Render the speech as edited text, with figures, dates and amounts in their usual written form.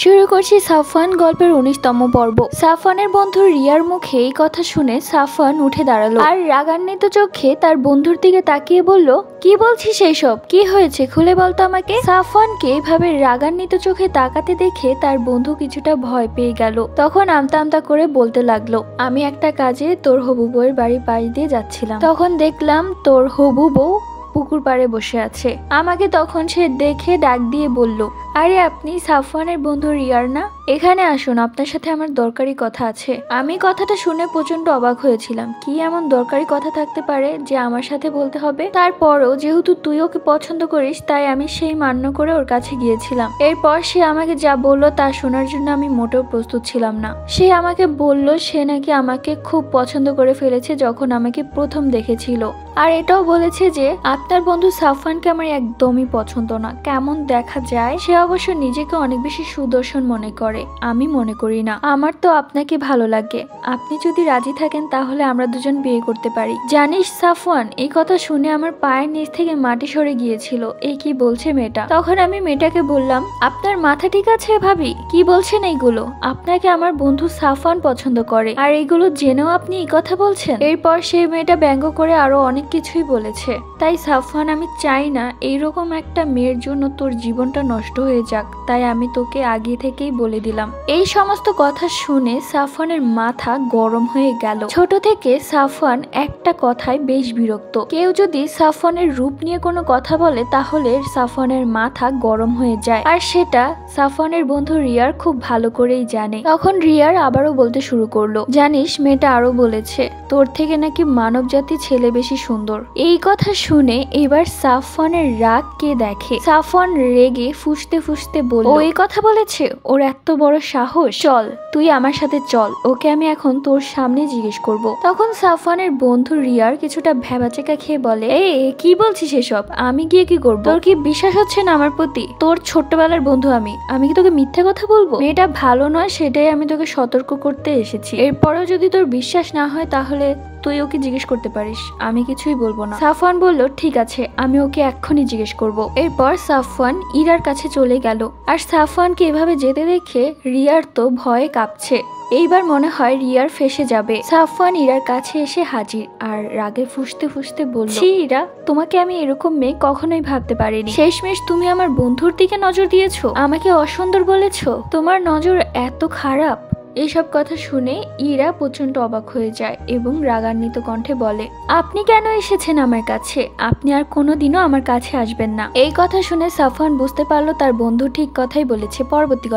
শুরু করছি সাফওয়ান গল্পের 19তম পর্ব। সাফওয়ানের বন্ধু রিয়ার মুখে এই কথা শুনে সাফওয়ান উঠে দাঁড়ালো আর রাগান্বিত চোখে তার বন্ধুর দিকে তাকিয়ে বলল, কি বলছিস এইসব? কি হয়েছে খুলে বলতো আমাকে। সাফওয়ানকে এইভাবে রাগান্বিত চোখে তাকাতে দেখে তার বন্ধু কিছুটা ভয় পেয়ে গেল। তখন আমতা আমতা করে বলতে লাগলো, আমি একটা কাজে তোর হবু বউয়ের বাড়ি পাশ দিয়ে যাচ্ছিলাম, তখন দেখলাম তোর হবু বউ পুকুর পাড়ে বসে আছে। আমাকে তখন সে দেখে ডাক দিয়ে বলল, আরে আপনি সাফওয়ানের বন্ধু রিয়ার না? এখানে আসুন, আপনার সাথে আমার দরকারি কথা আছে। আমি কথাটা শুনে প্রচন্ড অবাক হয়েছিলাম। কি এমন দরকারি কথা থাকতে পারে যে আমার সাথে বলতে হবে? তারপরও যেহেতু তুই ওকে পছন্দ করিস তাই আমি সেই মান্য করে ওর কাছে গিয়েছিলাম। এরপর সে আমাকে যা বললো তা শোনার জন্য আমি মোটেও প্রস্তুত ছিলাম না। সে আমাকে বলল সে নাকি আমাকে খুব পছন্দ করে ফেলেছে যখন আমাকে প্রথম দেখেছিল, আর এটাও বলেছে যে আপনার বন্ধু সাফওয়ানকে আমার একদমই পছন্দ না। কেমন দেখা যায় সে অবশ্য নিজেকে অনেক বেশি সুদর্শন মনে করে, আমি মনে করি না। আমার তো আপনাকে ভালো লাগে, আপনি যদি রাজি থাকেন তাহলে আমরা দুজন বিয়ে করতে পারি। জানিস সাফওয়ান, এই কথা শুনে আমার পায়ের নিচ থেকে মাটি সরে গিয়েছিল। এই কি বলছে মেয়েটা? তখন আমি মেয়েটাকে বললাম, আপনার মাথা ঠিক আছে ভাবি? কি বলছেন এইগুলো? আপনাকে আমার বন্ধু সাফওয়ান পছন্দ করে আর এইগুলো জেনেও আপনি এই কথা বলছেন? এরপর সেই মেয়েটা ব্যঙ্গ করে আরো অনেক কিছুই বলেছে। তাই সাফওয়ান, আমি চাই না এইরকম একটা মেয়ের জন্য তোর জীবনটা নষ্ট হয়ে যাক, তাই আমি তোকে আগে থেকেই বলে দিলাম। এই সমস্ত কথা শুনে সাফওয়ানের মাথা গরম হয়ে গেল। ছোট থেকে সাফওয়ান একটা কথায় বেশ বিরক্ত। কেউ যদি সাফওয়ানের রূপ নিয়ে কোনো কথা বলে তাহলে সাফওয়ানের মাথা গরম হয়ে যায়, আর সেটা সাফওয়ানের বন্ধু রিয়ার খুব ভালো করেই জানে। তখন রিয়ার আবারও বলতে শুরু করলো, জানিস মেয়েটা আরো বলেছে তোর থেকে নাকি মানব জাতি ছেলে বেশি সুন্দর। এই কথা শুনে এবার সাফওয়ানের রাগ কে দেখে। সাফওয়ান রেগে ফুঁসতে ফুঁসতে বলল, ও এই কথা বলেছে? ওর এত বড় সাহস! চল তুই আমার সাথে চল, ওকে আমি এখন তোর সামনে জিজ্ঞেস করব। তখন সাফওয়ানের বন্ধু রিয়ার কিছুটা ভ্যাবাচেকা খেয়ে বলে, কি বলছিস এসব? আমি গিয়ে কি করব? তোর কি বিশ্বাস হচ্ছে না আমার প্রতি? তোর ছোট্টবেলার বন্ধু আমি কি তোকে মিথ্যে কথা বলবো? মেয়েটা ভালো নয়, সেটাই আমি তোকে সতর্ক করতে এসেছি। এরপরেও যদি তোর বিশ্বাস না হয় তাহলে তুই ওকে জিজ্ঞেস করতে পারিস, আমি কিছুই বলবো না। সাফওয়ান বলল, ঠিক আছে, আমি ওকে এক্ষুনি জিজ্ঞেস করব। এরপর সাফওয়ান ইরার কাছে চলে গেল, আর সাফওয়ানকে এভাবে যেতে দেখে রিয়ার তো ভয়ে কাঁপছে। এইবার মনে হয় রিয়ার ফেসে যাবে। সাফওয়ান ইরার কাছে এসে হাজির আর রাগে ফুঁসতে ফুঁসতে বলল, ছি ইরা, তোমাকে আমি এরকম মেয়ে কখনোই ভাবতে পারিনি। শেষমেশ তুমি আমার বন্ধুর দিকে নজর দিয়েছো, আমাকে অসুন্দর বলেছো। তোমার নজর এত খারাপ? এইসব কথা শুনে ইরা প্রচন্ড অবাক হয়ে যায় এবং রাগান্বিত কণ্ঠে বলে, আপনি কেন এসেছেন আমার কাছে? আপনি আর কোনোদিনও আমার কাছে আসবেন না। এই কথা শুনে সাফওয়ান বুঝতে পারলো তার বন্ধু ঠিক কথাই বলেছে। পরবর্তী